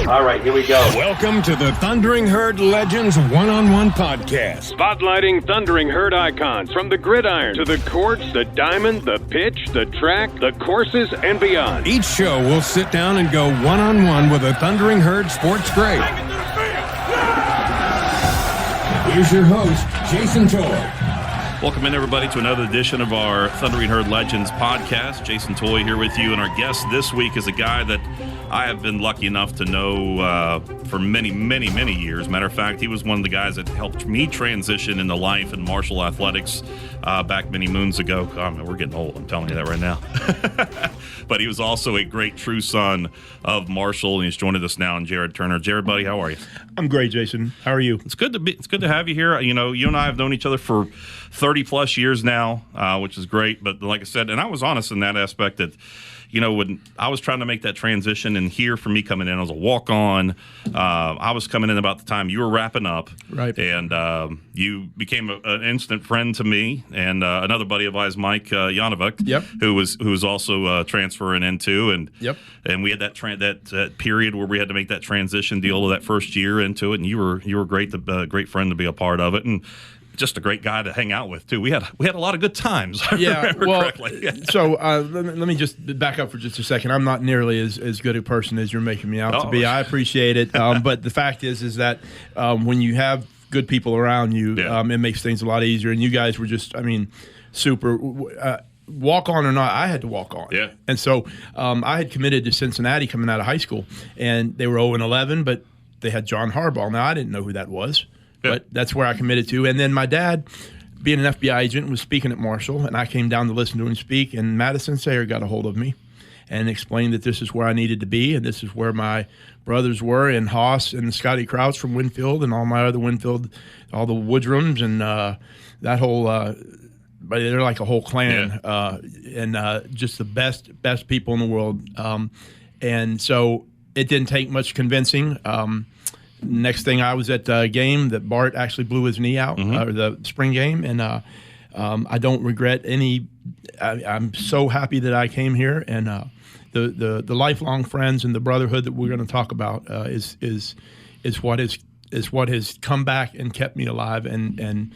All right, here we go. Welcome to the Thundering Herd Legends One-on-One Podcast. Spotlighting Thundering Herd icons from the gridiron to the courts, the diamond, the pitch, the track, the courses, and beyond. Each show will sit down and go one-on-one with a Thundering Herd sports great. Here's your host, Jason Toy. Welcome in, everybody, to another edition of our Thundering Herd Legends podcast. Jason Toy here with you, and our guest this week is a guy that I have been lucky enough to know for many, many, many years. Matter of fact, he was one of the guys that helped me transition into life in martial athletics back many moons ago. Oh, man, we're getting old, I'm telling you that right now. But he was also a great true son of Marshall, and he's joining us now, and Jared Turner. Jared, buddy, how are you? I'm great, Jason. How are you? It's good to have you here. You know, you and I have known each other for 30 plus years now, which is great. But like I said, and I was honest in that aspect that, you know, when I was trying to make that transition, and here for me coming in as a walk-on, I was coming in about the time you were wrapping up. Right. And you became an instant friend to me and another buddy of ours, Mike Janovic, Yep. who was also transferring into. And Yep. And we had that period where we had to make that transition deal of that first year into it, and you were great, great friend to be a part of it. And just a great guy to hang out with too. We had a lot of good times. Yeah, well, correctly. So let me just back up for just a second. I'm not nearly as good a person as you're making me out to be. I appreciate it, but the fact is that when you have good people around you, it makes things a lot easier. And you guys were just, super. Walk on or not, I had to walk on. Yeah. And so I had committed to Cincinnati coming out of high school, and they were 0-11, but they had John Harbaugh. Now I didn't know who that was. But that's where I committed to. And then my dad, being an FBI agent, was speaking at Marshall, and I came down to listen to him speak, and Madison Sayer got a hold of me and explained that this is where I needed to be, and this is where my brothers were, and Haas and Scotty Crouch from Winfield and all my other Winfield, all the Woodrums and that whole but they're like a whole clan, and just the best people in the world. And so it didn't take much convincing. Next thing, I was at a game that Bart actually blew his knee out, or the spring game, and I don't regret any. I'm so happy that I came here, and the lifelong friends and the brotherhood that we're going to talk about is what has come back and kept me alive, and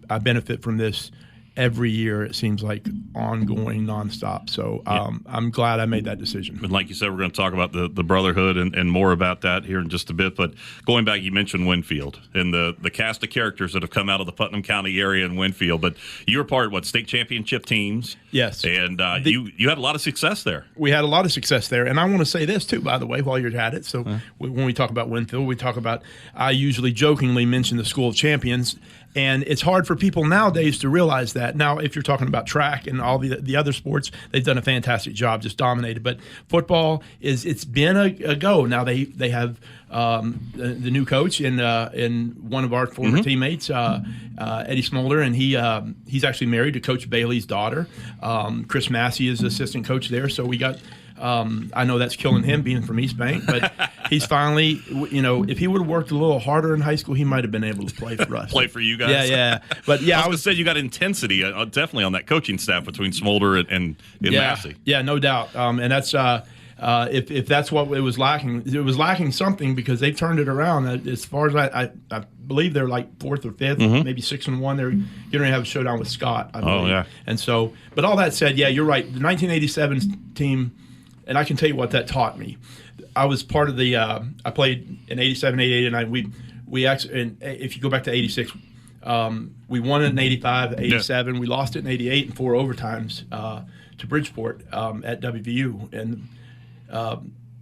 I benefit from this every year. It seems like ongoing, nonstop. So I'm glad I made that decision. And like you said, we're going to talk about the brotherhood and more about that here in just a bit. But going back, you mentioned Winfield and the cast of characters that have come out of the Putnam County area in Winfield. But you were part of state championship teams? Yes. And you had a lot of success there. We had a lot of success there. And I want to say this, too, by the way, while you're at it. So when we talk about Winfield, I usually jokingly mention the School of Champions. And it's hard for people nowadays to realize that. Now, if you're talking about track and all the other sports, they've done a fantastic job, just dominated. But football it's been a go. Now they have the new coach in one of our former teammates, Eddie Smolder, and he's actually married to Coach Bailey's daughter. Chris Massey is the assistant coach there. So we got. I know that's killing him being from East Bank, but he's finally, if he would have worked a little harder in high school, he might have been able to play for us. Play for you guys? Yeah. But yeah, I would say you got intensity definitely on that coaching staff between Smolder and Massey. Yeah, no doubt. And that's if that's what it was lacking something, because they've turned it around. As far as I believe they're like 4th or 5th, maybe 6-1. They're going to have a showdown with Scott, I believe. Oh, yeah. And so, but all that said, yeah, you're right. The 1987 team. And I can tell you what that taught me. I was part of the. I played in '87, '88, and we actually. And if you go back to '86, we won it in '85, '87. We lost it in '88 in 4 overtimes to Bridgeport at WVU, and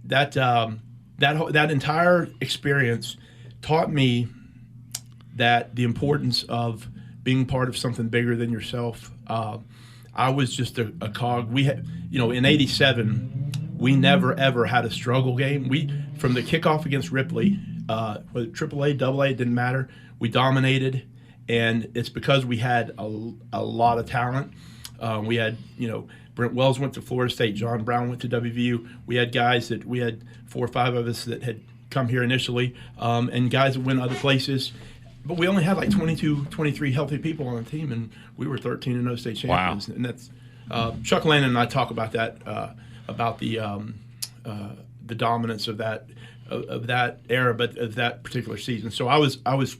that entire experience taught me that the importance of being part of something bigger than yourself. I was just a cog. We had, in '87. We never, ever had a struggle game. From the kickoff against Ripley, whether AAA, AA, it didn't matter. We dominated, and it's because we had a lot of talent. We had, Brent Wells went to Florida State. John Brown went to WVU. We had guys we had 4 or 5 of us that had come here initially, and guys that went other places. But we only had like 22, 23 healthy people on the team, and we were 13-0 state champions. Wow. And that's Chuck Landon and I talk about that. About the the dominance of that era, but of that particular season. So I was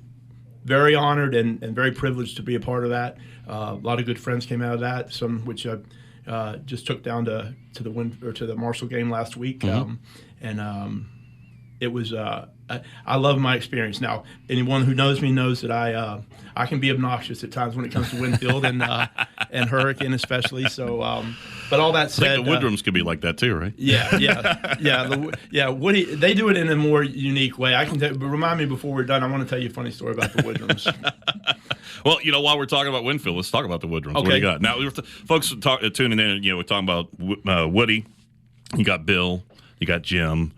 very honored and very privileged to be a part of that. A lot of good friends came out of that. Some which I just took down to the Marshall game last week, it was. I love my experience. Now, anyone who knows me knows that I can be obnoxious at times when it comes to Winfield and Hurricane especially. So, but all that said, I think the Woodrums could be like that too, right? Yeah. Woody, they do it in a more unique way. But remind me before we're done. I want to tell you a funny story about the Woodrums. Well, while we're talking about Winfield, let's talk about the Woodrums. Okay. What do you got? Now, folks tuning in, we're talking about Woody. You got Bill. You got Jim.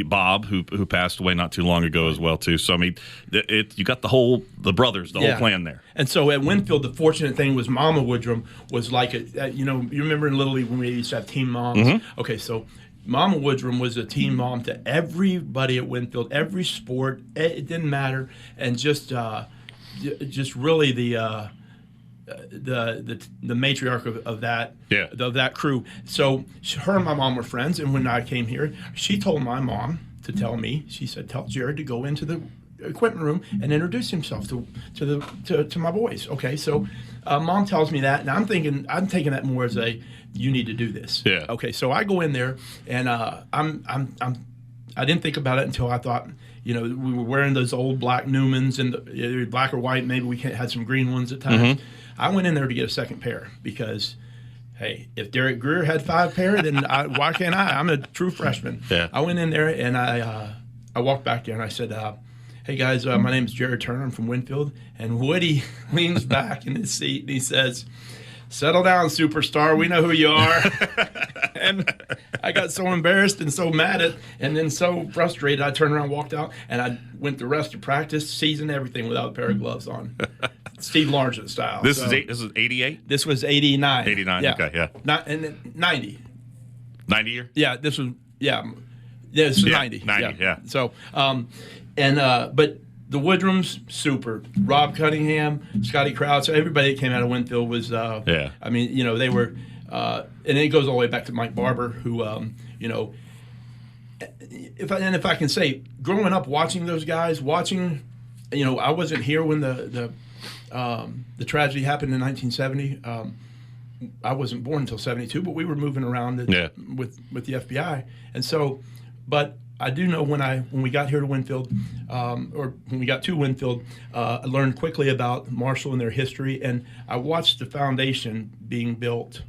Bob, who passed away not too long ago as well too. So I mean, you got the brothers, the whole clan there. And so at Winfield, the fortunate thing was Mama Woodrum was like you remember in Little League when we used to have team moms. Mm-hmm. Okay, so Mama Woodrum was a team mom to everybody at Winfield, every sport. It didn't matter, and just really the matriarch of that crew. So her and my mom were friends, and when I came here, she told my mom to tell me. She said, "Tell Jared to go into the equipment room and introduce himself to my boys." Okay, so mom tells me that, and I'm taking that more as you need to do this. Yeah. Okay, so I go in there, and I didn't think about it until I thought. We were wearing those old black Newmans and either black or white. Maybe we had some green ones at times. Mm-hmm. I went in there to get a second pair because, hey, if Derek Greer had 5 pair, then why can't I? I'm a true freshman. Yeah. I went in there and I walked back there and I said, "Hey guys, my name is Jared Turner. I'm from Winfield." And Woody leans back in his seat and he says, "Settle down, superstar. We know who you are." And I got so embarrassed and so mad and then so frustrated, I turned around and walked out, and I went the rest of practice, seasoned everything without a pair of gloves on. Steve Largent style. This is 88? This was 89. 89, yeah. okay, yeah. And then 90. 90 year? Yeah, this was 90. 90, yeah. So, but the Woodrums, super. Rob Cunningham, Scotty Crouch, everybody that came out of Winfield was, I mean, they were, and it goes all the way back to Mike Barber, who, if I can say, growing up watching those guys, I wasn't here when the tragedy happened in 1970. I wasn't born until 72, but we were moving around with the FBI, and so, but I do know when we got here to Winfield, or when we got to Winfield, I learned quickly about Marshall and their history, and I watched the foundation being built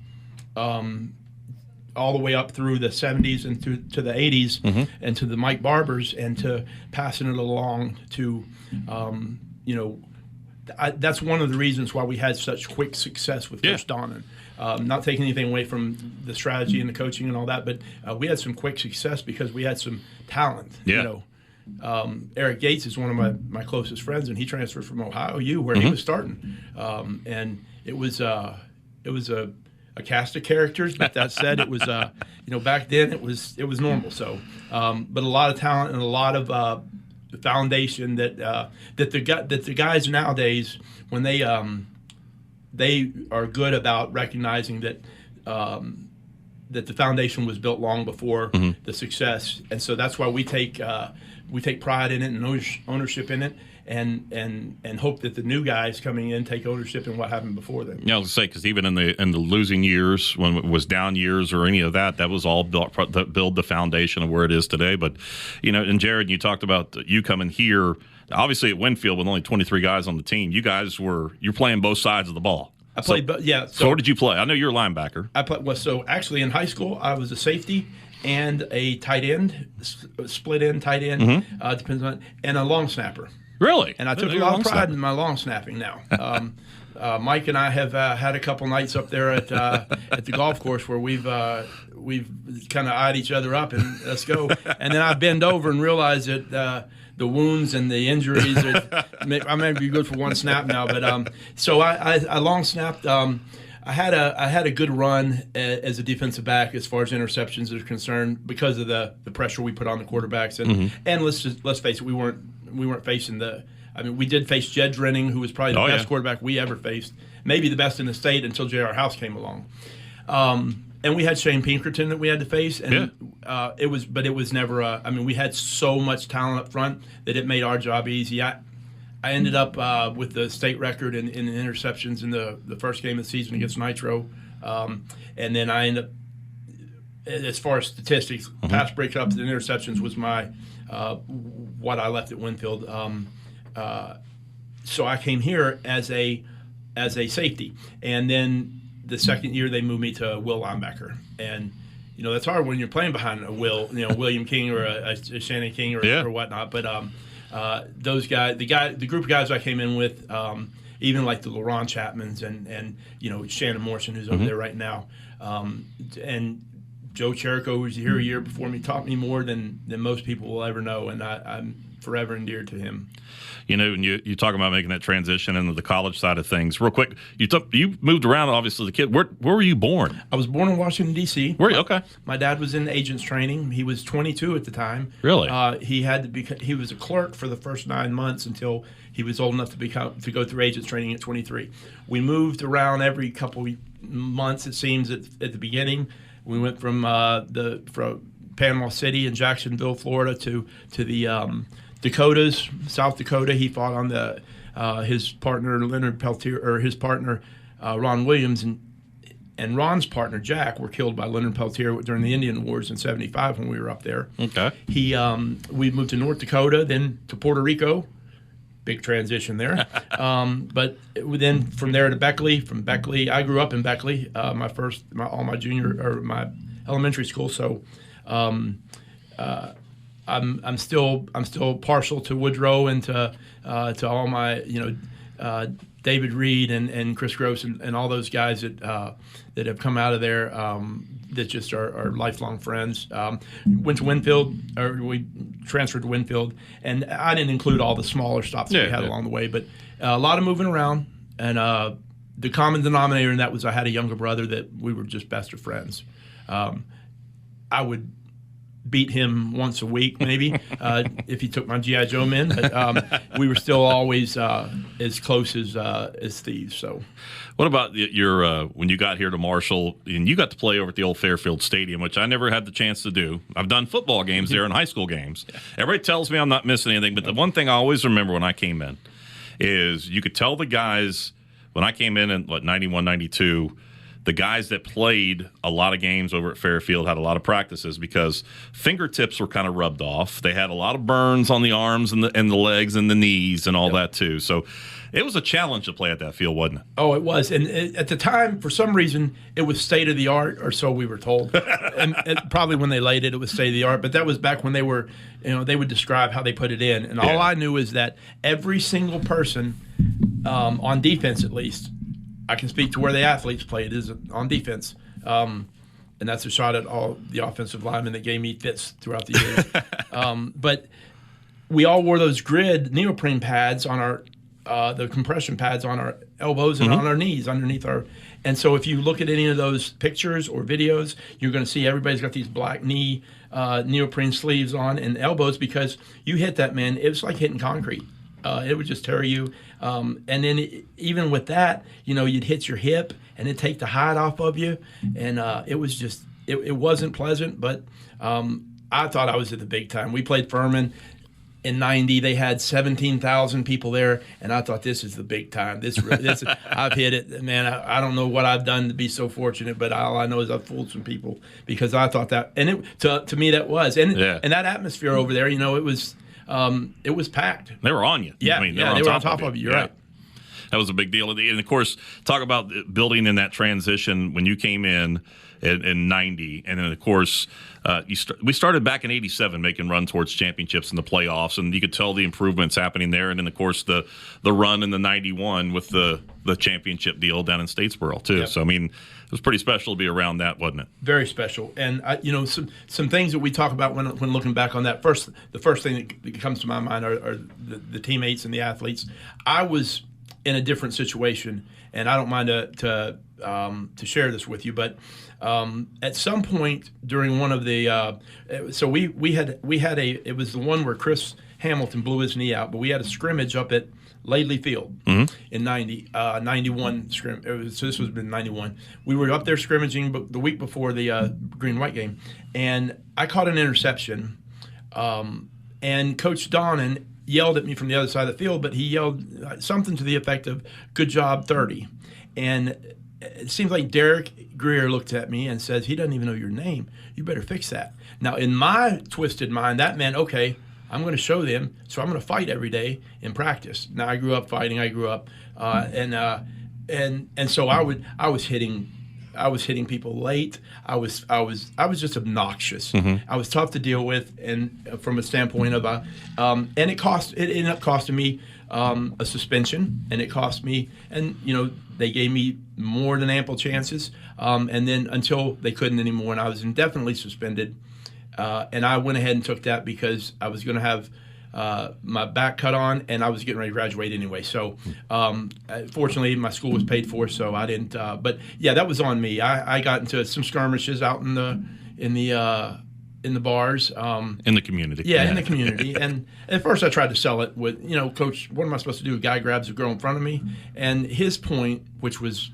all the way up through the 70s and to the 80s, and to the Mike Barbers, and to passing it along to, that's one of the reasons why we had such quick success with Coach Donnan. Not taking anything away from the strategy and the coaching and all that, but we had some quick success because we had some talent. Yeah. Eric Gates is one of my closest friends, and he transferred from Ohio U, where he was starting, and it was a cast of characters. But that said, it was back then it was normal. So, but a lot of talent and a lot of the foundation that the guys nowadays, when they are good about recognizing that the foundation was built long before the success, and so that's why we take pride in it and ownership in it, and hope that the new guys coming in take ownership in what happened before them. Yeah, I was gonna say, because even in the losing years, when it was down years or any of that, that was all build the foundation of where it is today. But and Jared, you talked about you coming here. Obviously, at Winfield, with only 23 guys on the team, you're playing both sides of the ball. I played, So where did you play? I know you're a linebacker. I played. Well, so actually, in high school, I was a safety and a tight end, split end, tight end, depends on, and a long snapper. Really? And I took a lot of pride in my long snapping now. Mike and I have had a couple nights up there at the golf course where we've kind of eyed each other up and let's go. And then I bend over and realize that the wounds and the injuries I may be good for one snap now, but so I long snapped. I had a good run as a defensive back as far as interceptions are concerned because of the pressure we put on the quarterbacks, and let's face it, we weren't facing we did face Jed Drenning, who was probably the best quarterback we ever faced, maybe the best in the state until J.R. House came along. And we had Shane Pinkerton that we had to face, and it was never. We had so much talent up front that it made our job easy. I ended up with the state record in interceptions in the first game of the season against Nitro, and then I ended up, as far as statistics, pass breakups and interceptions was my what I left at Winfield. So I came here as a safety, and then the second year they moved me to Will linebacker, and that's hard when you're playing behind a Will, William King or a Shannon King or whatnot. But those guys, the group of guys I came in with, even like the LaRon Chapmans and Shannon Morrison, who's over there right now, and Joe Cherico, who was here a year before me, taught me more than most people will ever know, and I'm forever endeared to him. And you talk about making that transition into the college side of things. Real quick, you moved around, obviously, the kid. Where were you born? I was born in Washington, D.C. Were you? Okay. My dad was in agents training. He was 22 at the time. Really? He was a clerk for the first 9 months until he was old enough to go through agents training at 23. We moved around every couple months, it seems, at the beginning. We went from Panama City and Jacksonville, Florida, to the Dakotas, South Dakota. He fought on his partner Leonard Peltier, or his partner Ron Williams, and Ron's partner Jack were killed by Leonard Peltier during the Indian Wars in '75 when we were up there. Okay. We moved to North Dakota, then to Puerto Rico. Big transition there. But then from there to Beckley. From Beckley, I grew up in Beckley. My elementary school. So. I'm still partial to Woodrow and to all my David Reed and Chris Gross and all those guys that have come out of there that just are lifelong friends. Went to Winfield, or we transferred to Winfield, and I didn't include all the smaller stops that we had along the way, but a lot of moving around, and the common denominator in that was I had a younger brother that we were just best of friends. I would beat him once a week, maybe, if he took my G.I. Joe men. But we were still always as close as thieves. So, what about your when you got here to Marshall and you got to play over at the old Fairfield Stadium, which I never had the chance to do? I've done football games there and high school games. Everybody tells me I'm not missing anything, but the one thing I always remember when I came in is you could tell the guys when I came in 91, 92. The guys that played a lot of games over at Fairfield had a lot of practices because fingertips were kind of rubbed off. They had a lot of burns on the arms and the legs and the knees and all that too. So it was a challenge to play at that field, wasn't it? Oh, it was. And at the time, for some reason, it was state of the art, or so we were told. and probably when they laid it, it was state of the art. But that was back when they were, they would describe how they put it in. And all I knew is that every single person, on defense at least, I can speak to where the athletes played is on defense. And that's a shot at all the offensive linemen that gave me fits throughout the years. But we all wore those grid neoprene pads on the compression pads on our elbows and on our knees underneath our. And so if you look at any of those pictures or videos, you're going to see everybody's got these black knee neoprene sleeves on and elbows, because you hit that, man, it was like hitting concrete. It would just tear you. And then even with that, you'd hit your hip and it'd take the hide off of you. And it was just, it wasn't pleasant, but I thought I was at the big time. We played Furman in '90. They had 17,000 people there, and I thought, this is the big time. This I've hit it, man. I don't know what I've done to be so fortunate, but all I know is I've fooled some people, because I thought that, and to me that was, and that atmosphere over there, it was packed. They were on you. Yeah, they were on top of you. You're right. That was a big deal. And, of course, talk about building in that transition when you came in 90. And then, of course, we started back in 87 making run towards championships in the playoffs. And you could tell the improvements happening there. And then, of course, the run in the 91 with the championship deal down in Statesboro, too. Yep. So, it was pretty special to be around that, wasn't it? Very special. And, some things that we talk about when looking back on that, the first thing that comes to my mind are the teammates and the athletes. I was in a different situation, and I don't mind to share this with you, but at some point during one of the so we had it was the one where Chris Hamilton blew his knee out, but we had a scrimmage up at Laidley Field in 91 scrimmage. So this was in 91. We were up there scrimmaging the week before the green-white game, and I caught an interception, and Coach Donnan yelled at me from the other side of the field, but he yelled something to the effect of, "Good job, 30." And it seems like Derek Greer looked at me and says, "He doesn't even know your name. You better fix that." Now, in my twisted mind, that meant, okay, I'm going to show them, so I'm going to fight every day in practice. Now, I grew up fighting. I grew up, and so I was hitting people late. I was just obnoxious. I was tough to deal with, and from a standpoint of and it ended up costing me a suspension, and it cost me, and they gave me more than ample chances, and then until they couldn't anymore, and I was indefinitely suspended. And I went ahead and took that because I was going to have my back cut on, and I was getting ready to graduate anyway. So, fortunately, my school was paid for, so I didn't. But yeah, that was on me. I got into some skirmishes out in the bars. In the community. Yeah, in the community. And at first, I tried to sell it with, Coach, what am I supposed to do? A guy grabs a girl in front of me, and his point, which was.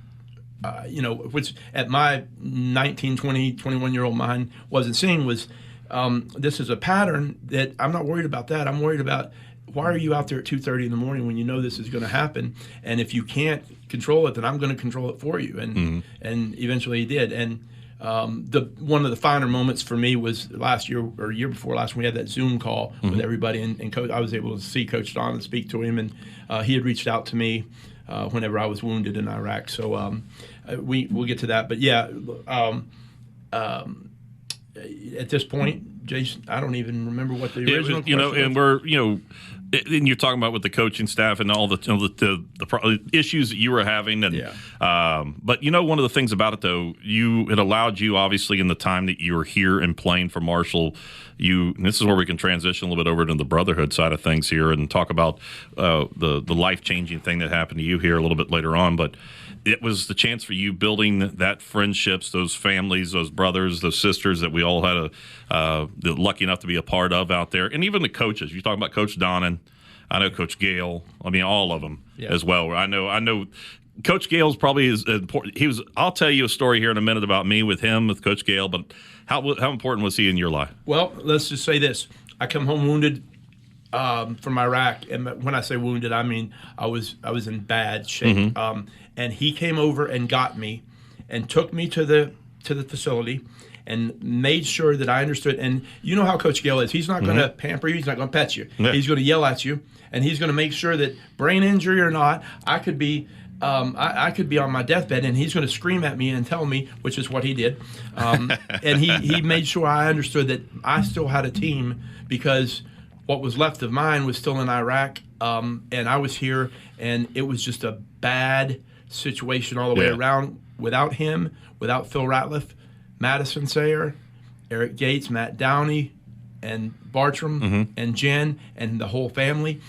Which at my 19, 20, 21-year-old mind wasn't seeing was this is a pattern that I'm not worried about that. I'm worried about why are you out there at 2:30 in the morning when you know this is going to happen? And if you can't control it, then I'm going to control it for you. And eventually he did. And one of the finer moments for me was last year or year before last when we had that Zoom call with everybody. And Coach, I was able to see Coach Don and speak to him. And he had reached out to me whenever I was wounded in Iraq. So we'll get to that. But yeah, at this point, Jason, I don't even remember what the original question was. And we're, and you're talking about with the coaching staff and all the issues that you were having. And, but one of the things about it, though, it allowed you, obviously, in the time that you were here and playing for Marshall, and this is where we can transition a little bit over to the brotherhood side of things here and talk about the life-changing thing that happened to you here a little bit later on. But it was the chance for you building that friendships, those families, those brothers, those sisters that we all had lucky enough to be a part of out there. And even the coaches. You're talking about Coach Donnan. I know Coach Gale. I mean, all of them as well. I know Coach Gale's probably as important. I'll tell you a story here in a minute about me with Coach Gale, but how important was he in your life? Well, let's just say this. I come home wounded from Iraq, and when I say wounded, I mean I was in bad shape. And he came over and got me, and took me to the facility, and made sure that I understood. And you know how Coach Gale is. He's not going to pamper you. He's not going to pet you. Yeah. He's going to yell at you, and he's going to make sure that, brain injury or not, I could be I could be on my deathbed, and he's going to scream at me and tell me, which is what he did. And he made sure I understood that I still had a team, because what was left of mine was still in Iraq, and I was here, and it was just a bad situation all the way around. Without him, without Phil Ratliff, Madison Sayer, Eric Gates, Matt Downey, and Bartram, and Jen, and the whole family.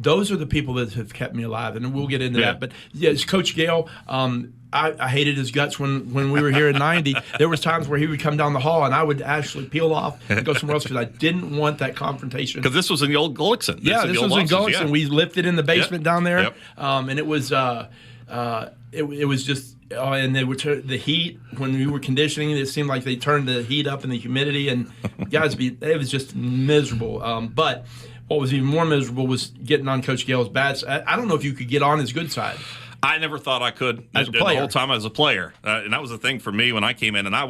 Those are the people that have kept me alive, and we'll get into that. But yes, Coach Gale, I hated his guts when we were here in '90. There was times where he would come down the hall, and I would actually peel off and go somewhere else because I didn't want that confrontation. Because this was in the old Gullickson. This was in Gullickson. We lifted in the basement down there, and it was it was just. And they would turn the heat when we were conditioning. It seemed like they turned the heat up and the humidity, and guys, it was just miserable. But what was even more miserable was getting on Coach Gale's bad side. I don't know if you could get on his good side. I never thought I could as a player. The whole time as a player, and that was the thing for me when I came in. And I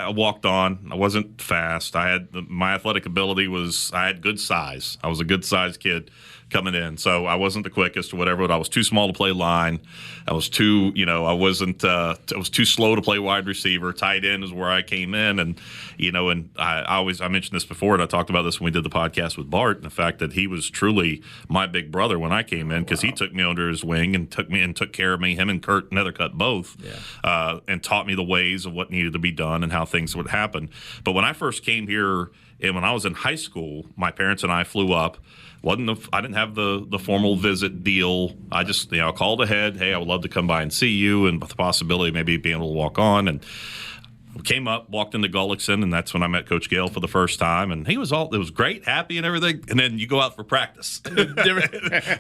walked on. I wasn't fast. My athletic ability was. I had good size. I was a good sized kid coming in, so I wasn't the quickest or whatever. But I was too small to play line. I was too, I wasn't. I was too slow to play wide receiver. Tight end is where I came in, and and I mentioned this before, and I talked about this when we did the podcast with Bart, and the fact that he was truly my big brother when I came in, because he took me under his wing and took care of me. Him and Kurt Nethercutt both, and taught me the ways of what needed to be done and how things would happen. But when I first came here And when I was in high school, my parents and I flew up. I didn't have the formal visit deal. I just called ahead. Hey, I would love to come by and see you, and with the possibility of maybe being able to walk on. And came up, walked into Gullickson, and that's when I met Coach Gale for the first time. And it was great, happy, and everything. And then you go out for practice,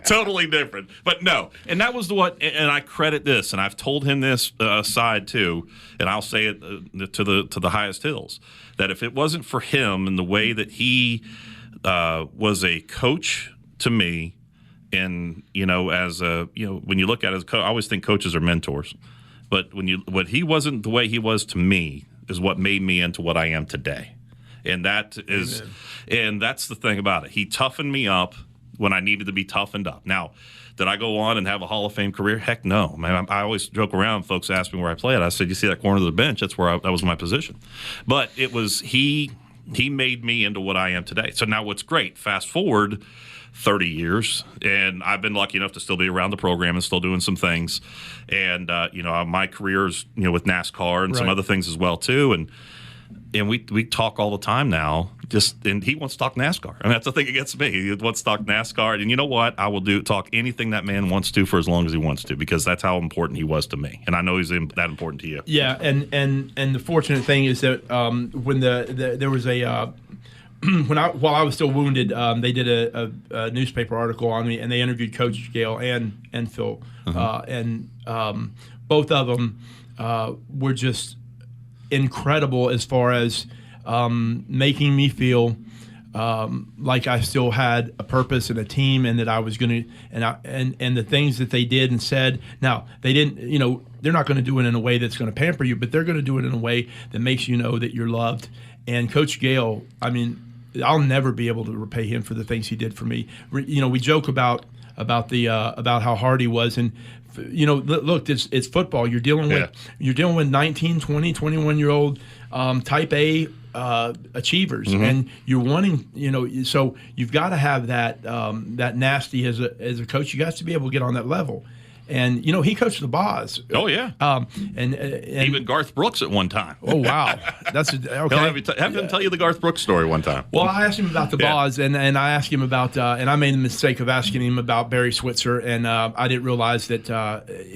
totally different. But no, and that was and I credit this, and I've told him this aside too, and I'll say it to the highest hills, that if it wasn't for him and the way that he was a coach to me, and as when you look at it as a coach, I always think coaches are mentors. But what he wasn't the way he was to me is what made me into what I am today. And that's the thing about it. He toughened me up when I needed to be toughened up. Now, did I go on and have a Hall of Fame career? Heck no. Man, I always joke around. Folks ask me where I played. I said, you see that corner of the bench? That's where that was my position. But it was he made me into what I am today. So now what's great, fast forward 30 years, and I've been lucky enough to still be around the program and still doing some things. And my career is with NASCAR and some other things as well too. And we talk all the time now. And he wants to talk NASCAR. I mean, that's the thing against me. He wants to talk NASCAR. And you know what? I will talk anything that man wants to for as long as he wants to, because that's how important he was to me. And I know he's that important to you. Yeah, and the fortunate thing is that when there was a while I was still wounded, they did a newspaper article on me, and they interviewed Coach Gale and Phil, and both of them were just incredible as far as making me feel like I still had a purpose and a team, and that I was going to, and the things that they did and said. Now, they didn't, they're not going to do it in a way that's going to pamper you, but they're going to do it in a way that makes you know that you're loved. And Coach Gale, I mean, I'll never be able to repay him for the things he did for me. We joke about how hard he was, and look, it's football. You're dealing with 19, 20, 21-year-old type A achievers, and you're wanting, so you've got to have that nasty as a coach. You got to be able to get on that level. And he coached the Boz. Oh yeah. And even Garth Brooks at one time. Oh wow, that's okay. Have him tell you the Garth Brooks story one time. Well, I asked him about the Boz, and I asked him about, and I made the mistake of asking him about Barry Switzer, and I didn't realize that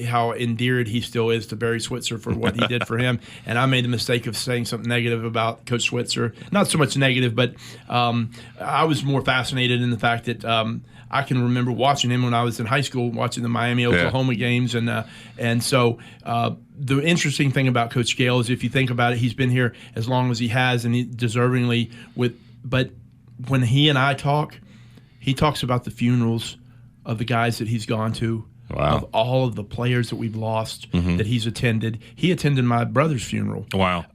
how endeared he still is to Barry Switzer for what he did for him. And I made the mistake of saying something negative about Coach Switzer. Not so much negative, but I was more fascinated in the fact that. I can remember watching him when I was in high school, watching the Miami, Oklahoma games, and so the interesting thing about Coach Gale is, if you think about it, he's been here as long as he has, and he deservingly But when he and I talk, he talks about the funerals of the guys that he's gone to, of all of the players that we've lost that he's attended. He attended my brother's funeral. Wow.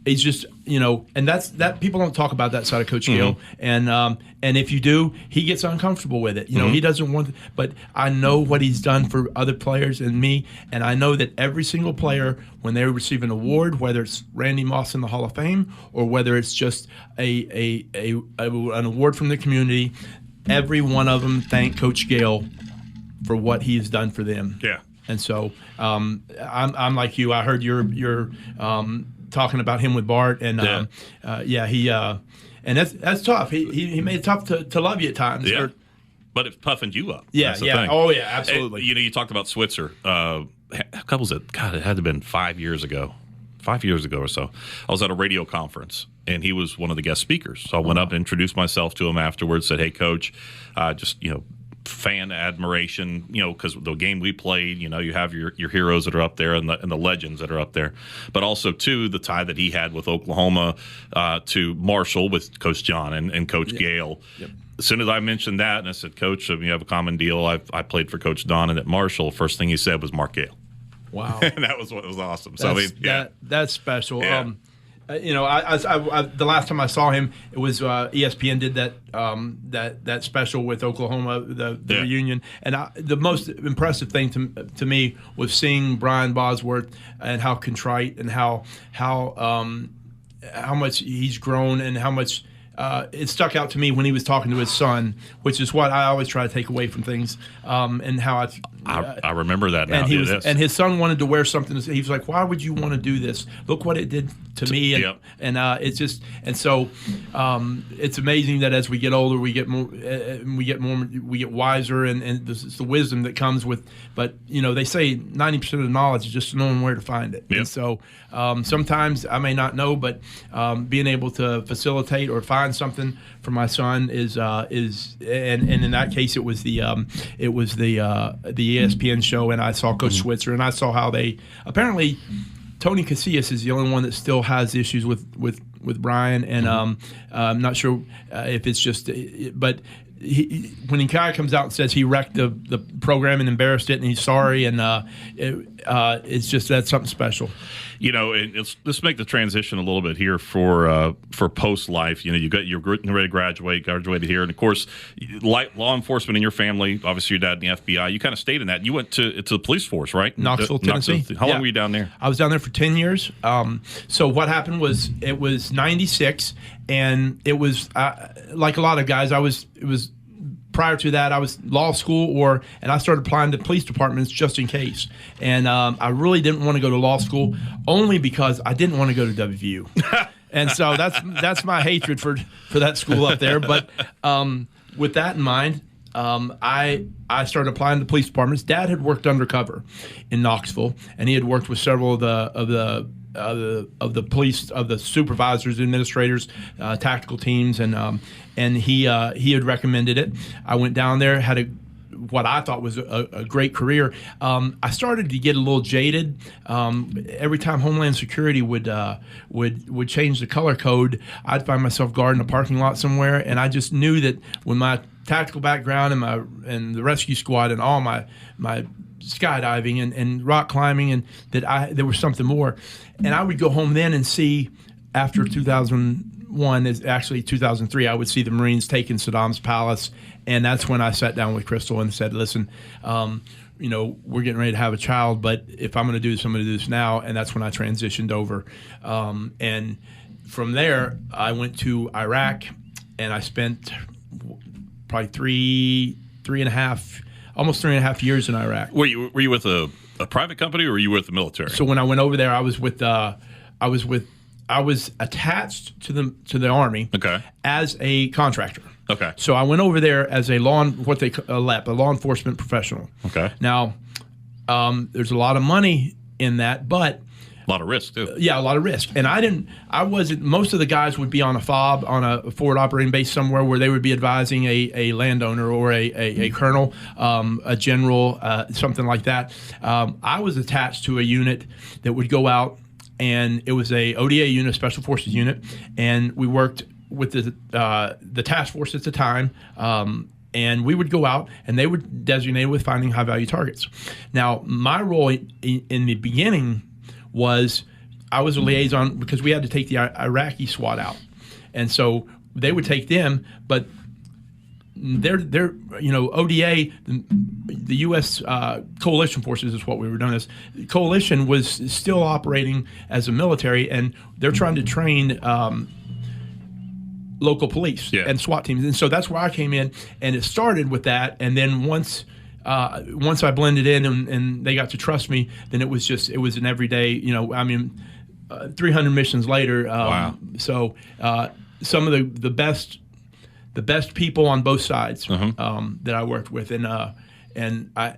He's just, and that people don't talk about that side of Coach Gale, and if you do, he gets uncomfortable with it. He doesn't want, but I know what he's done for other players and me, and I know that every single player, when they receive an award, whether it's Randy Moss in the Hall of Fame or whether it's just an award from the community, every one of them thank Coach Gale for what he has done for them. Yeah. And so I'm like you. I heard your talking about him with Bart, and and that's tough. He made it tough to love you at times. Yeah. But it toughened you up. Yeah, that's the yeah. thing. Oh yeah, absolutely. And, you talked about Switzer. It had to have been 5 years ago. 5 years ago or so, I was at a radio conference, and he was one of the guest speakers. So I went up and introduced myself to him afterwards, said, hey, Coach, fan admiration, because the game we played, you have your heroes that are up there and the legends that are up there, but also too the tie that he had with Oklahoma to Marshall with Coach John and Coach Gale. Yep. As soon as I mentioned that, and I said, Coach, you have a common deal. I played for Coach Don and at Marshall. First thing he said was Mark Gale. Wow, and that was what was awesome. That's special. Yeah. The last time I saw him, it was ESPN did that special with Oklahoma, the reunion, and the most impressive thing to me was seeing Brian Bosworth and how contrite and how much he's grown and how much. It stuck out to me when he was talking to his son, which is what I always try to take away from things, and how I remember that now. And his son wanted to wear something. He was like, "Why would you want to do this? Look what it did to me, and Yep. and it's just, and so it's amazing that as we get older, we get more, we get wiser, and this is the wisdom that comes with. But they say 90% of the knowledge is just knowing where to find it. Yep. And so sometimes I may not know, but being able to facilitate or find something for my son is and in that case it was the ESPN show, and I saw Coach Switzer, and I saw how they apparently. Tony Casillas is the only one that still has issues with Brian, and I'm not sure if it's just, but when he kind of comes out and says he wrecked the program and embarrassed it, and he's sorry, and it's just that's something special. Let's make the transition a little bit here for post life. You're getting ready to graduated here, and of course, law enforcement in your family. Obviously, your dad in the FBI. You kind of stayed in that. You went to the police force, right? Knoxville, Tennessee. How long were you down there? I was down there for 10 years. So what happened was it was 96, and it was like a lot of guys. It was. Prior to that, I was law school, and I started applying to police departments just in case. And I really didn't want to go to law school, only because I didn't want to go to WVU. And so that's my hatred for that school up there. But with that in mind, I started applying to police departments. Dad had worked undercover in Knoxville, and he had worked with several of the police, of the supervisors, administrators, tactical teams, and he had recommended it. I went down there, had what I thought was a great career. I started to get a little jaded. Every time Homeland Security would change the color code, I'd find myself guarding a parking lot somewhere, and I just knew that with my tactical background and the rescue squad and all my skydiving and rock climbing, and that there was something more. And I would go home then and see, after 2001, is actually 2003, I would see the Marines taking Saddam's palace, and that's when I sat down with Crystal and said, listen, we're getting ready to have a child, but if I'm going to do this, I'm going to do this now. And that's when I transitioned over. And from there, I went to Iraq, and I spent probably almost 3.5 years in Iraq. Were you with a private company, or were you with the military? So when I went over there, I was attached to the Army, okay, as a contractor. Okay. So I went over there as a law enforcement professional. Okay. Now, there's a lot of money in that, but a lot of risk too. Yeah, a lot of risk. And I wasn't. Most of the guys would be on a FOB, on a forward operating base somewhere, where they would be advising a landowner or a colonel, a general, something like that. I was attached to a unit that would go out, and it was a ODA unit, Special Forces unit, and we worked with the task force at the time. And we would go out, and they would designate with finding high-value targets. Now, my role in the beginning was I was a liaison, because we had to take the Iraqi SWAT out, and so they would take them, but they're ODA, the U.S. coalition forces is what we were doing. As coalition was still operating as a military, and they're trying to train local police and SWAT teams, and so that's where I came in, and it started with that, and then once I blended in and they got to trust me, then it was an everyday, 300 missions later. Wow. So some of the best people on both sides that I worked with, and I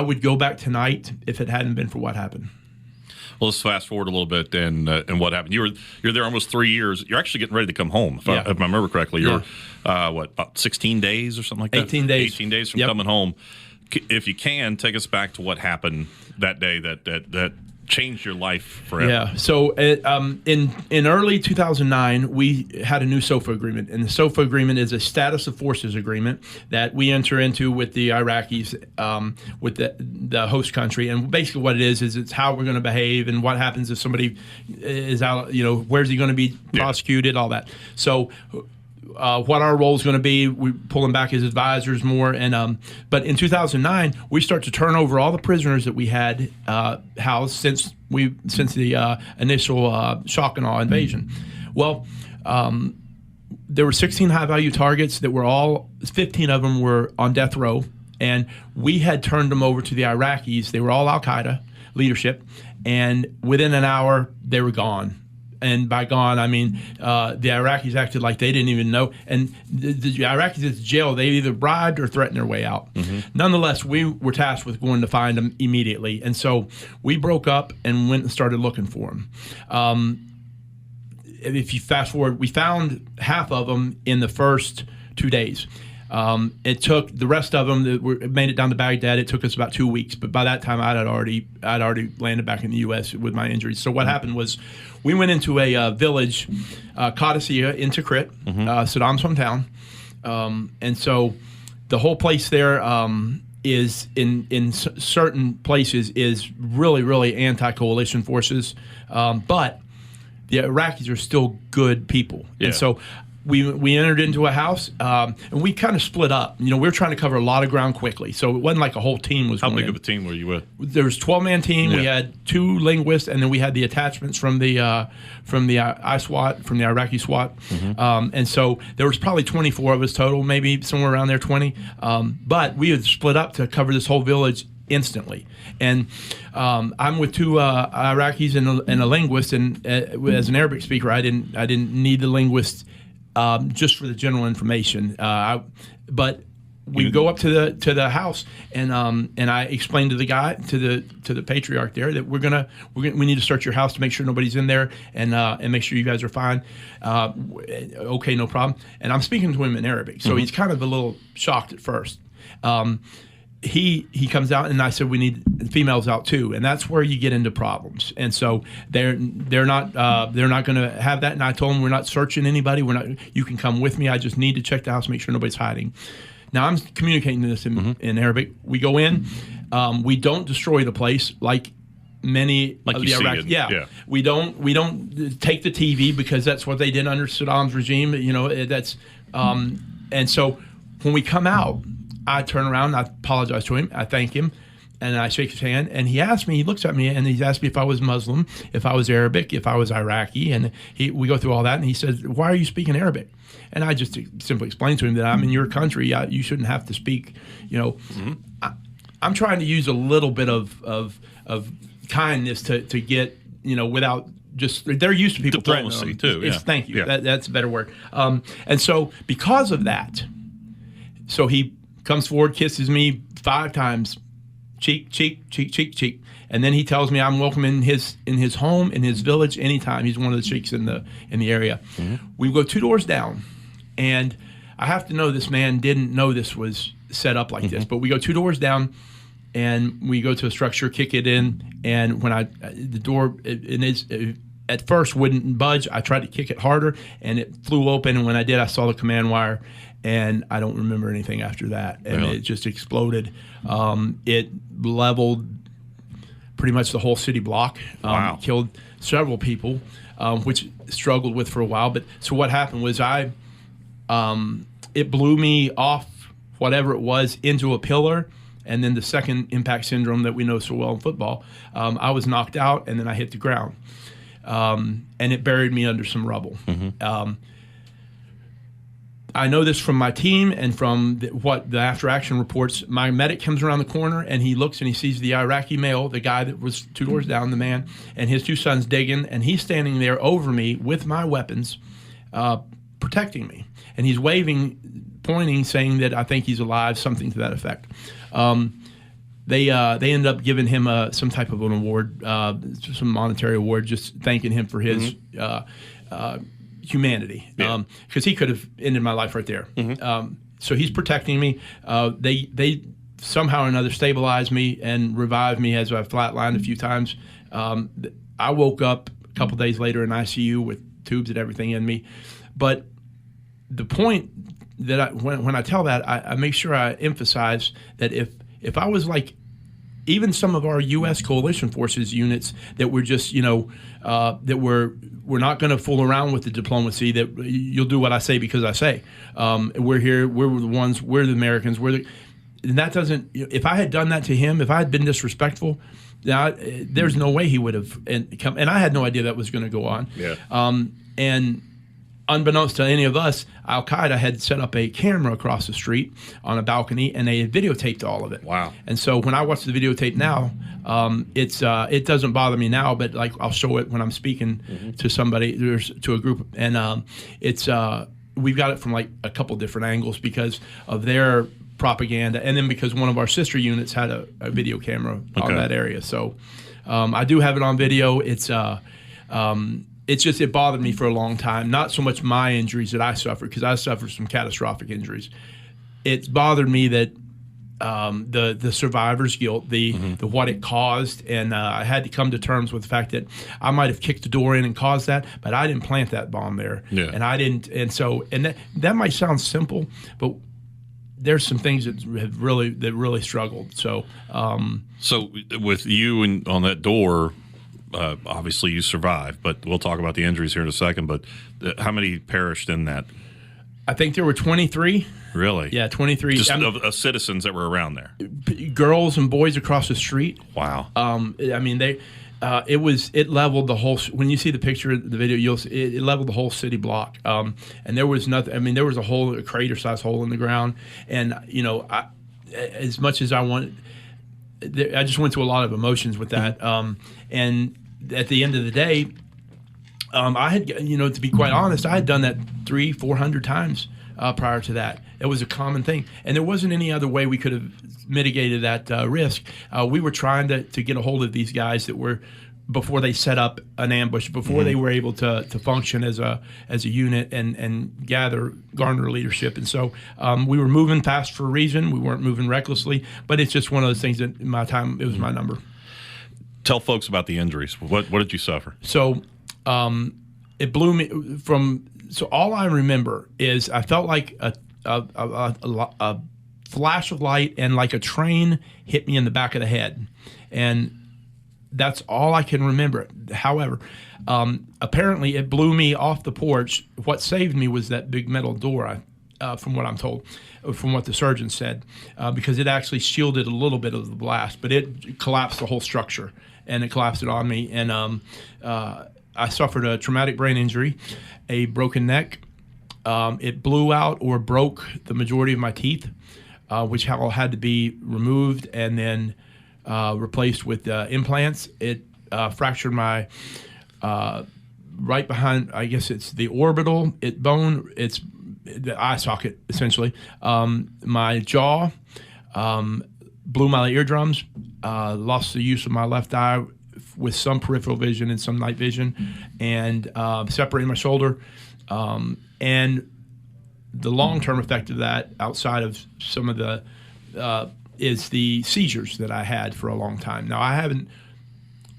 would go back tonight if it hadn't been for what happened. Well, let's fast forward a little bit and what happened. You're there almost 3 years. You're actually getting ready to come home, if I remember correctly. You're about 16 days or something like that? 18 days. 18 days from coming home. If you can, take us back to what happened that day that changed your life forever. Yeah. So in early 2009, we had a new SOFA agreement, and the SOFA agreement is a status of forces agreement that we enter into with the Iraqis, with the host country. And basically what it is it's how we're going to behave and what happens if somebody is out, where's he going to be prosecuted, all that. So what our role is going to be, we pull them back as advisors more, and but in 2009 we start to turn over all the prisoners that we had housed since the initial shock and awe invasion. Well, there were 16 high value targets that were 15 of them were on death row, and we had turned them over to the Iraqis. They were all Al Qaeda leadership, and within an hour they were gone. And by gone, I mean the Iraqis acted like they didn't even know. And the Iraqis at the jail, they either bribed or threatened their way out. Nonetheless, we were tasked with going to find them immediately. And so we broke up and went and started looking for them. If you fast forward, we found half of them in the first 2 days. It took the rest of them that made it down to Baghdad. It took us about 2 weeks, but by that time I'd already landed back in the U.S. with my injuries. So what happened was, we went into a village, Qadisiyah in Tikrit, Saddam's hometown, and so the whole place there is in certain places is really, really anti-coalition forces, but the Iraqis are still good people, and so. We entered into a house, and we kind of split up. We were trying to cover a lot of ground quickly, so it wasn't like a whole team was. How big of a team were you with? There was 12-man team. We had 2 linguists, and then we had the attachments from the ISWAT, from the Iraqi SWAT, and so there was probably 24 of us total, maybe somewhere around there, 20. But we had split up to cover this whole village instantly, and I'm with 2 Iraqis and a linguist, and as an Arabic speaker, I didn't need the linguist. Just for the general information, but we go up to the house, and I explained to the guy, to the patriarch there, that we need to search your house to make sure nobody's in there, and make sure you guys are fine. Okay, no problem. And I'm speaking to him in Arabic, so he's kind of a little shocked at first. He comes out, and I said we need females out too, and that's where you get into problems. And so they're not going to have that. And I told them, we're not searching anybody. You can come with me. I just need to check the house, make sure nobody's hiding. Now I'm communicating this in Arabic. We go in. We don't destroy the place like many of the Iraqis. Yeah. We don't take the TV, because that's what they did under Saddam's regime. That's and so when we come out, I turn around, I apologize to him, I thank him, and I shake his hand. And he looks at me, and he's asked me if I was Muslim, if I was Arabic, if I was Iraqi, and we go through all that. And he says, "Why are you speaking Arabic?" And I just simply explained to him that I'm in your country. You shouldn't have to speak. I'm trying to use a little bit of kindness to get without. Just they're used to people diplomacy too. Yeah. Thank you. Yeah. That's a better word. And so because of that, so he comes forward, kisses me 5 times, cheek, cheek, cheek, cheek, cheek, and then he tells me I'm welcome in his home, in his village, anytime. He's one of the sheiks in the area. We go 2 doors down, and I have to know this man didn't know this was set up like this. But we go 2 doors down, and we go to a structure, kick it in, and when the door at first wouldn't budge, I tried to kick it harder, and it flew open. And when I did, I saw the command wire. And I don't remember anything after that. And It just exploded. It leveled pretty much the whole city block. Wow. Killed several people, which struggled with for a while. But so what happened was it blew me off whatever it was into a pillar. And then the second impact syndrome that we know so well in football, I was knocked out, and then I hit the ground. And it buried me under some rubble. I know this from my team and from what the after-action reports. My medic comes around the corner, and he looks, and he sees the Iraqi male, the guy that was 2 doors down, the man, and his 2 sons digging, and he's standing there over me with my weapons, protecting me. And he's waving, pointing, saying that I think he's alive, something to that effect. They ended up giving him some type of an award, some monetary award, just thanking him for his humanity, because he could have ended my life right there. So he's protecting me. They somehow or another stabilized me and revived me as I flatlined a few times. I woke up a couple days later in ICU with tubes and everything in me. But the point that when I tell that, I make sure I emphasize that if I was like even some of our U.S. coalition forces units that were just, that we're not going to fool around with the diplomacy, that you'll do what I say because I say. We're here, we're the ones, we're the Americans, and that doesn't, if I had done that to him, if I had been disrespectful, there's no way he would have come. And I had no idea that was going to go on. Yeah. And unbeknownst to any of us, Al Qaeda had set up a camera across the street on a balcony, and they had videotaped all of it. Wow! And so when I watch the videotape now, it doesn't bother me now, but like I'll show it when I'm speaking to somebody, to a group, and we've got it from like a couple different angles because of their propaganda, and then because one of our sister units had a video camera on that area. So I do have it on video. It's just it bothered me for a long time. Not so much my injuries that I suffered, because I suffered some catastrophic injuries. It's bothered me that the survivor's guilt, the what it caused, and I had to come to terms with the fact that I might have kicked the door in and caused that, but I didn't plant that bomb there, and I didn't. And so, and that might sound simple, but there's some things that really struggled. So, so with you and on that door. Obviously, you survived, but we'll talk about the injuries here in a second. But how many perished in that? I think there were 23. Really? Yeah, 23. Just of citizens that were around there. Girls and boys across the street. Wow. I mean, it leveled the whole. When you see the picture, the video, you'll see it leveled the whole city block. And there was nothing. I mean, there was a crater-sized hole in the ground. And as much as I wanted. I just went through a lot of emotions with that, and at the end of the day, I had, to be quite honest, I had done that 300-400 times prior to that. It was a common thing, and there wasn't any other way we could have mitigated that risk. We were trying to get a hold of these guys that were before they set up an ambush, before they were able to function as a unit and garner leadership. And so we were moving fast for a reason. We weren't moving recklessly, but it's just one of those things that in my time, it was my number. Tell folks about the injuries. What did you suffer? So it blew me so all I remember is I felt like a flash of light and like a train hit me in the back of the head. And that's all I can remember. However, apparently it blew me off the porch. What saved me was that big metal door, from what I'm told, from what the surgeon said, because it actually shielded a little bit of the blast, but it collapsed the whole structure, and it collapsed it on me. And I suffered a traumatic brain injury, a broken neck. It blew out or broke the majority of my teeth, which all had to be removed and then replaced with implants. It fractured my right behind, I guess it's the orbital bone. It's the eye socket, essentially. My jaw, blew my eardrums, lost the use of my left eye with some peripheral vision and some night vision, and separated my shoulder. And the long-term effect of that, outside of some of the is the seizures that I had for a long time. Now I haven't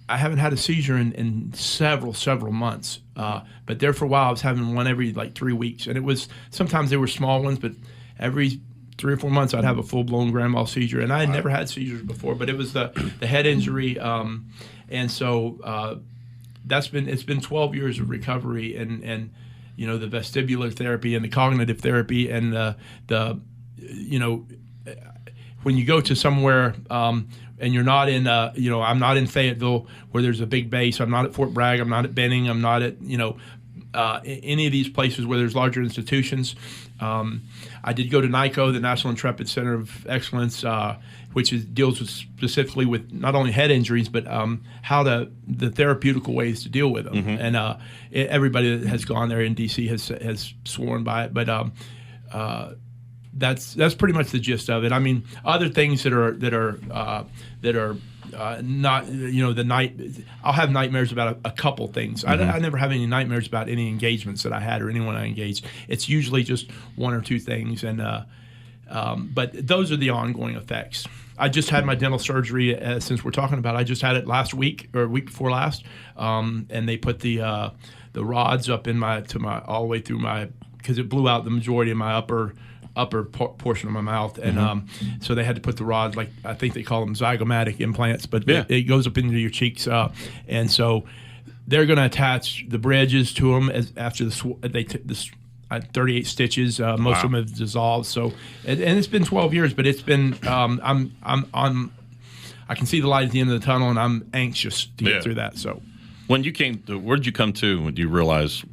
had a seizure in several months, but there for a while I was having one every like 3 weeks, and it was sometimes they were small ones, but every 3 or 4 months I'd have a full-blown grand mal seizure, and I had never had seizures before, but it was the head injury, and so it's been 12 years of recovery, and the vestibular therapy and the cognitive therapy and when you go to somewhere and you're not in, I'm not in Fayetteville where there's a big base. I'm not at Fort Bragg. I'm not at Benning. I'm not at, any of these places where there's larger institutions. I did go to NICO, the National Intrepid Center of Excellence, which deals specifically with not only head injuries, but how the therapeutical ways to deal with them. And everybody that has gone there in D.C. has sworn by it. But that's pretty much the gist of it. I mean, other things that are not, the night. I'll have nightmares about a couple things. I never have any nightmares about any engagements that I had or anyone I engaged. It's usually just one or two things, and but those are the ongoing effects. I just had my dental surgery. Since we're talking about it, I just had it last week or week before last, and they put the rods up in all the way through because it blew out the majority of my upper portion of my mouth, and so they had to put the rods, like I think they call them zygomatic implants, but it goes up into your cheeks, and so they're going to attach the bridges to them after the 38 stitches. Most of them have dissolved. So, and it's been 12 years, but it's been I can see the light at the end of the tunnel, and I'm anxious to get through that. So, when you came, where did you come to when you realized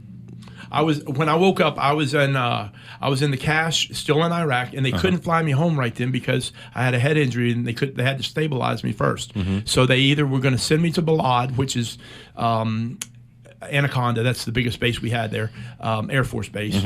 When I woke up, I was in the cache, still in Iraq, and they couldn't fly me home right then because I had a head injury, and they had to stabilize me first. So they either were going to send me to Balad, which is Anaconda. That's the biggest base we had there, Air Force Base.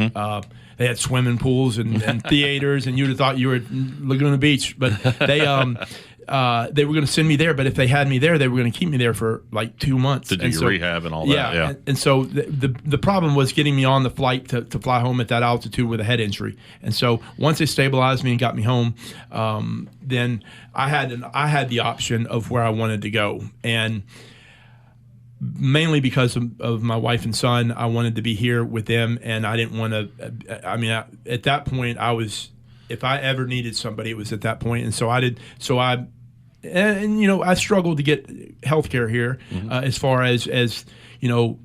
They had swimming pools and theaters, and you'd have thought you were at Laguna Beach. But they were going to send me there. But if they had me there, they were going to keep me there for like 2 months to do your rehab and all that. Yeah. And so the problem was getting me on the flight to fly home at that altitude with a head injury. And so once they stabilized me and got me home, then I had the option of where I wanted to go. And mainly because of my wife and son, I wanted to be here with them, and I didn't want to. At that point, if I ever needed somebody, it was at that point, and so I did. So I struggled to get health care here, as far as we've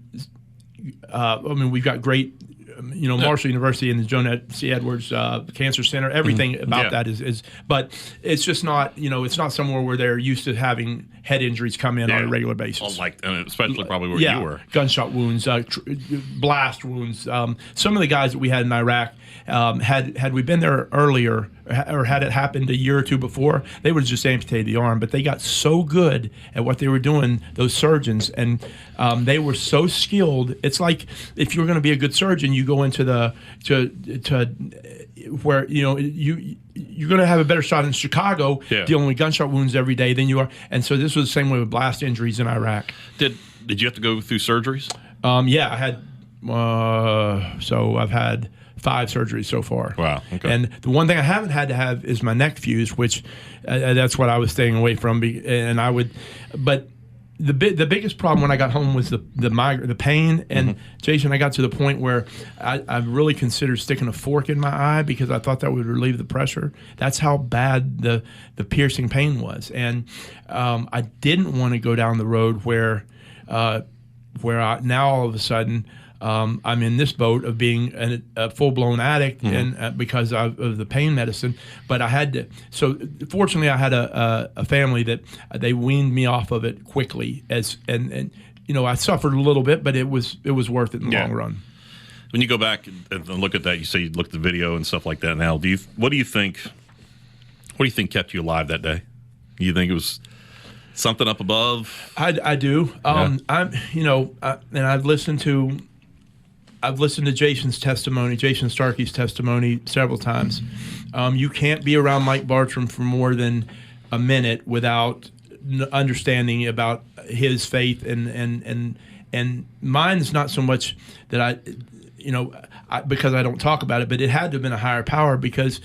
got great. Marshall University and the Joan C. Edwards Cancer Center, everything about that is, but it's just not, it's not somewhere where they're used to having head injuries come in on a regular basis. Especially probably where you were. Gunshot wounds, blast wounds. Some of the guys that we had in Iraq, had we been there earlier or had it happened a year or two before, they would have just amputated the arm. But they got so good at what they were doing, those surgeons, and they were so skilled. It's like if you're going to be a good surgeon, you go into where you're going to have a better shot in Chicago dealing with gunshot wounds every day than you are. And so this was the same way with blast injuries in Iraq. Did you have to go through surgeries? Yeah, I had. So I've had 5 surgeries so far. Wow. Okay. And the one thing I haven't had to have is my neck fused, which that's what I was staying away from. And I would, but the biggest problem when I got home was the pain. And Jason, I got to the point where I really considered sticking a fork in my eye because I thought that would relieve the pressure. That's how bad the piercing pain was. And I didn't want to go down the road where now all of a sudden I'm in this boat of being a full-blown addict and because of the pain medicine. But I had to. So fortunately, I had a family that they weaned me off of it quickly. And I suffered a little bit, but it was worth it in the long run. When you go back and look at that, you say you looked at the video and stuff like that. Now, what do you think kept you alive that day? You think it was something up above? I do. And I've listened to Jason Starkey's testimony several times. You can't be around Mike Bartram for more than a minute without understanding about his faith and mine's not so much that because I don't talk about it, but it had to have been a higher power because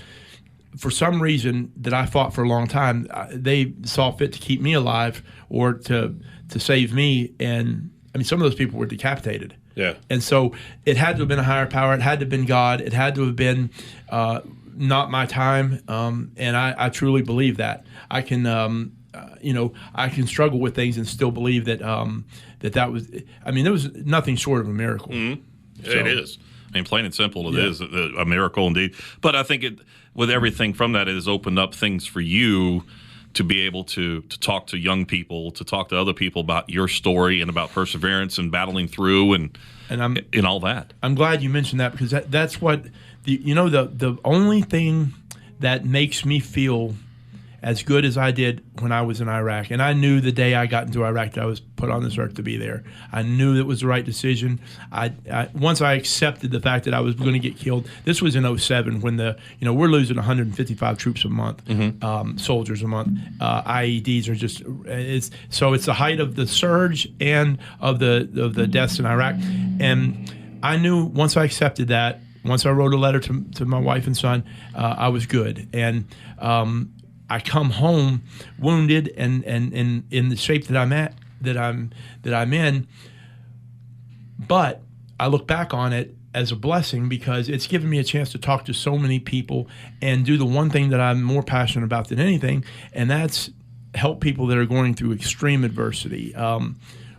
for some reason that I fought for a long time, they saw fit to keep me alive or to save me. And I mean, some of those people were decapitated. Yeah. And so it had to have been a higher power. It had to have been God. It had to have been not my time. And I truly believe that. I can, I can struggle with things and still believe that that was. I mean, there was nothing short of a miracle. Mm-hmm. So, it is. I mean, plain and simple, it is a miracle indeed. But I think with everything from that, it has opened up things for you to be able to talk to young people, to talk to other people about your story and about perseverance and battling through and all that. I'm glad you mentioned that because that's what the only thing that makes me feel as good as I did when I was in Iraq. And I knew the day I got into Iraq that I was put on this earth to be there. I knew it was the right decision. Once I accepted the fact that I was going to get killed, this was in 2007 when we're losing 155 troops a month, soldiers a month. IEDs are just it's the height of the surge and of the deaths in Iraq. And I knew once I accepted that, once I wrote a letter to my wife and son, I was good. And I come home wounded and in the shape that I'm in, but I look back on it as a blessing because it's given me a chance to talk to so many people and do the one thing that I'm more passionate about than anything, and that's help people that are going through extreme adversity.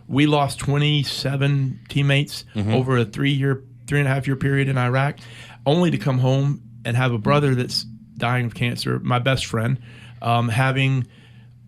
We lost 27 teammates over a 3.5 year period in Iraq, only to come home and have a brother that's dying of cancer, my best friend, having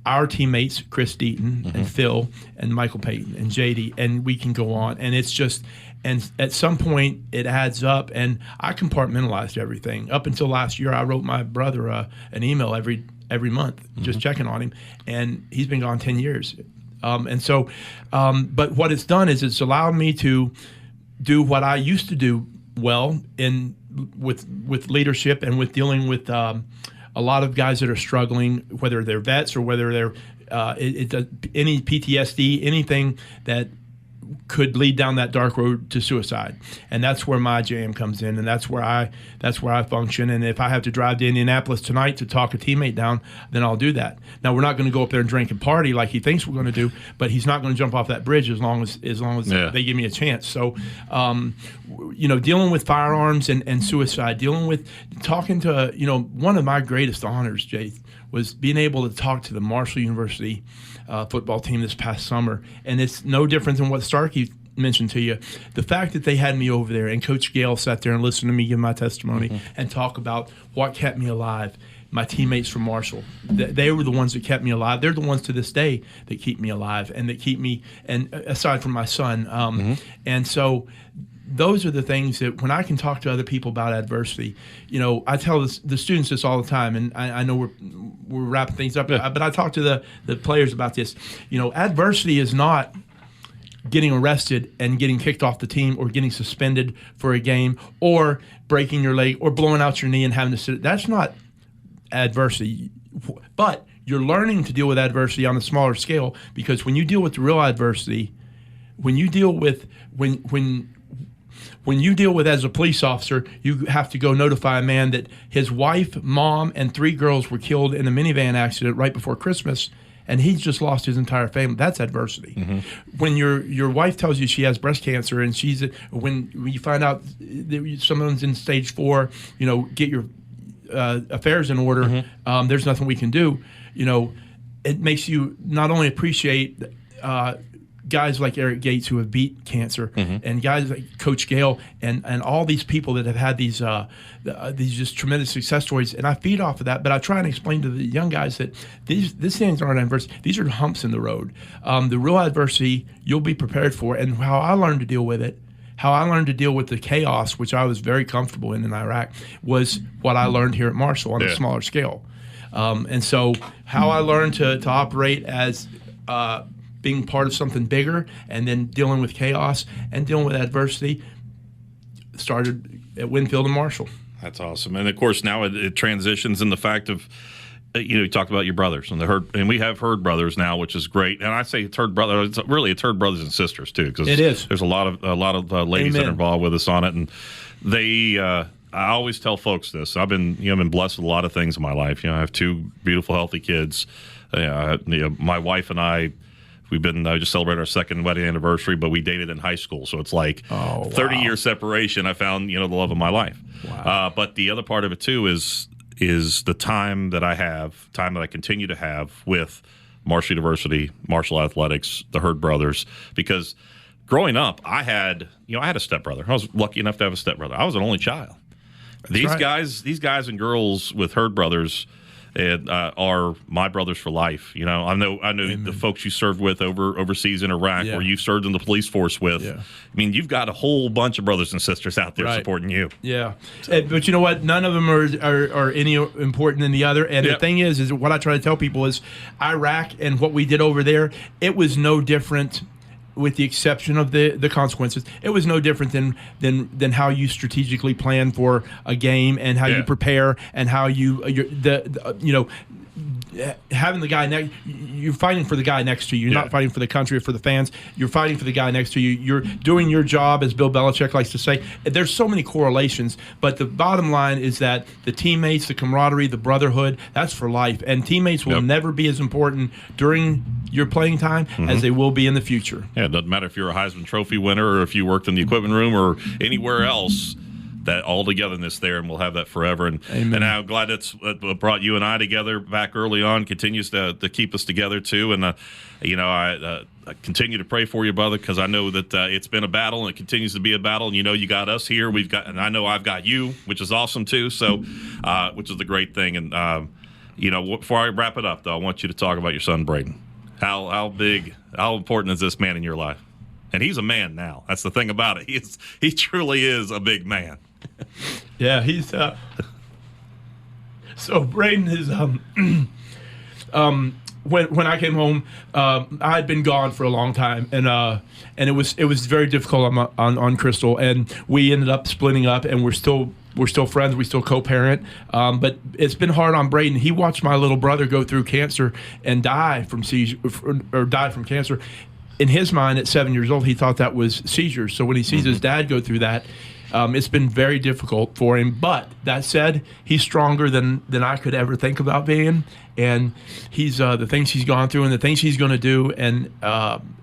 our teammates, Chris Deaton and Phil and Michael Payton and JD, and we can go on. And it's just, And at some point, it adds up. And I compartmentalized everything. Up until last year, I wrote my brother an email every month, just checking on him. And he's been gone 10 years. But what it's done is it's allowed me to do what I used to do well with leadership and with dealing with a lot of guys that are struggling, whether they're vets or whether they're any PTSD, anything that could lead down that dark road to suicide. And that's where my jam comes in, and that's where I function. And if I have to drive to Indianapolis tonight to talk a teammate down, then I'll do that. Now, we're not going to go up there and drink and party like he thinks we're going to do, but he's not going to jump off that bridge as long as they give me a chance. So, dealing with firearms and suicide, dealing with talking to, one of my greatest honors, Jay, was being able to talk to the Marshall University football team this past summer. And it's no different than what Starkey mentioned to you. The fact that they had me over there and Coach Gale sat there and listened to me give my testimony and talk about what kept me alive. My teammates from Marshall, they were the ones that kept me alive. They're the ones to this day that keep me alive and that keep me, and aside from my son. And so those are the things that when I can talk to other people about adversity, I tell the students this all the time, and I know we're wrapping things up, but I talk to the players about this. Adversity is not getting arrested and getting kicked off the team or getting suspended for a game or breaking your leg or blowing out your knee and having to sit. That's not adversity. But you're learning to deal with adversity on a smaller scale, because when you deal with the real adversity, when you deal with when you deal with as a police officer, you have to go notify a man that his wife, mom, and 3 girls were killed in a minivan accident right before Christmas, and he's just lost his entire family. That's adversity. When your wife tells you she has breast cancer, and when you find out that someone's in stage 4, get your affairs in order. There's nothing we can do. It makes you not only appreciate guys like Eric Gates who have beat cancer, and guys like Coach Gale, and all these people that have had these just tremendous success stories. And I feed off of that, but I try and explain to the young guys that these things aren't adversity. These are humps in the road. The real adversity you'll be prepared for. And how I learned to deal with it, how I learned to deal with the chaos, which I was very comfortable in Iraq, was what I learned here at Marshall on a smaller scale. And so how I learned to operate as being part of something bigger, and then dealing with chaos and dealing with adversity, started at Winfield and Marshall. That's awesome. And of course, now it transitions in the fact of, you talked about your brothers and and we have Herd brothers now, which is great. And I say it's Herd brothers, it's Herd brothers and sisters too, because it is. There's a lot of ladies that are involved with us on it, and they. I always tell folks this. I've been blessed with a lot of things in my life. I have 2 beautiful, healthy kids. My wife and I. We've been just celebrated our 2nd wedding anniversary, but we dated in high school, so it's like 30-year separation. I found the love of my life. Wow. But the other part of it too is the time that I continue to have with Marshall University, Marshall Athletics, the Herd brothers. Because growing up, I had a stepbrother. I was lucky enough to have a stepbrother. I was an only child. These guys and girls with Herd brothers are my brothers for life. I know Amen. The folks you served with overseas in Iraq, or you served in the police force with. Yeah. I mean, you've got a whole bunch of brothers and sisters out there supporting you. Yeah, but you know what? None of them are any important than the other. And the thing is what I try to tell people is Iraq and what we did over there, it was no different. With the exception of the consequences, it was no different than how you strategically plan for a game and how you prepare and how having the guy you're fighting for the guy next to you. You're not fighting for the country or for the fans. You're fighting for the guy next to you. You're doing your job, as Bill Belichick likes to say. There's so many correlations, but the bottom line is that the teammates, the camaraderie, the brotherhood, that's for life. And teammates will never be as important during your playing time as they will be in the future. Yeah, it doesn't matter if you're a Heisman Trophy winner or if you worked in the equipment room or anywhere else. That all togetherness there, and we'll have that forever. And I'm glad it's brought you and I together back early on. Continues to keep us together too. And I continue to pray for you, brother, because I know that it's been a battle and it continues to be a battle. And you got us here. And I know I've got you, which is awesome too. So, which is the great thing. And before I wrap it up, though, I want you to talk about your son, Braden. How important is this man in your life? And he's a man now. That's the thing about it. He truly is a big man. Yeah, he's so Braden is when I came home, I had been gone for a long time, and it was very difficult on Crystal, and we ended up splitting up, and we're still friends. We still co-parent, but it's been hard on Braden. He watched my little brother go through cancer and die from cancer. In his mind, at 7 years old, he thought that was seizures. So when he sees his dad go through that, it's been very difficult for him. But that said, he's stronger than I could ever think about being. And he's the things he's gone through and the things he's going to do. And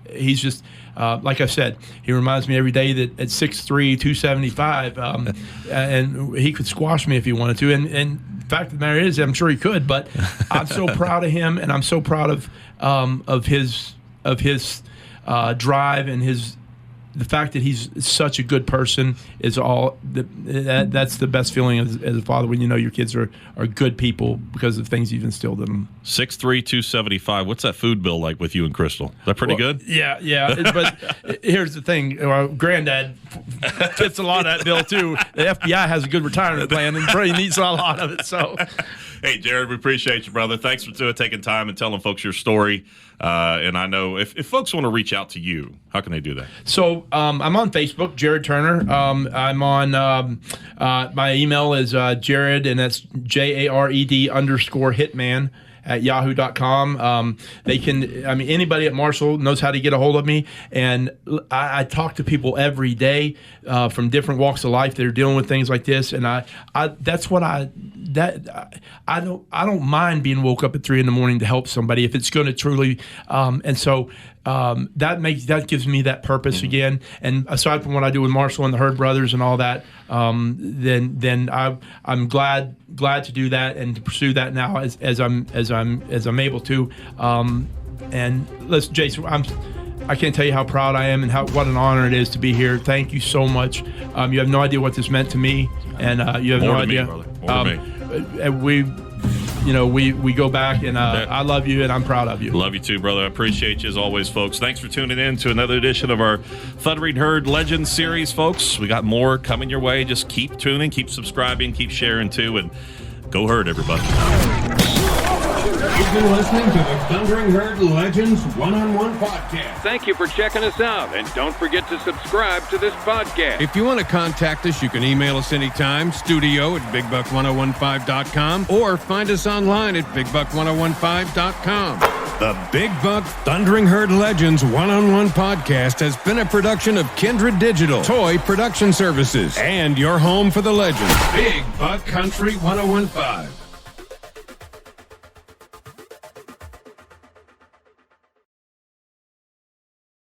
he's just, like I said, he reminds me every day that at 6'3", 275, and he could squash me if he wanted to. And the fact of the matter is, I'm sure he could. But I'm so proud of him, and I'm so proud of his drive and the fact that he's such a good person is that's the best feeling as a father, when you know your kids are good people because of things you've instilled in them. 6'3", 275. What's that food bill like with you and Crystal? Is that pretty good? Yeah. But here's the thing. Granddad fits a lot of that bill, too. The FBI has a good retirement plan, and Brady needs a lot of it. So, hey, Jared, we appreciate you, brother. Thanks for taking time and telling folks your story. And I know if folks want to reach out to you, how can they do that? So I'm on Facebook, Jared Turner. I'm on my email is Jared, and that's JARED_Hitman at yahoo.com. Anybody at Marshall knows how to get a hold of me. And I talk to people every day from different walks of life that are dealing with things like this. And I don't mind being woke up at 3 a.m. to help somebody if it's going to truly, that gives me that purpose again. And aside from what I do with Marshall and the Hurd brothers and all that, then I'm glad to do that and to pursue that now as I'm able to. And listen, Jason, I can't tell you how proud I am and what an honor it is to be here. Thank you so much. You have no idea what this meant to me, and you have More no to idea. Me, brother. More to me. We go back, and I love you, and I'm proud of you. Love you too, brother. I appreciate you as always, folks. Thanks for tuning in to another edition of our Thundering Herd Legends series, folks. We got more coming your way. Just keep tuning, keep subscribing, keep sharing too, and go Herd, everybody. You've been listening to the Thundering Herd Legends One-on-One Podcast. Thank you for checking us out, and don't forget to subscribe to this podcast. If you want to contact us, you can email us anytime, studio@bigbuck1015.com, or find us online at bigbuck1015.com. The Big Buck Thundering Herd Legends One-on-One Podcast has been a production of Kindred Digital, Toy Production Services, and your home for the legends, Big Buck Country 1015.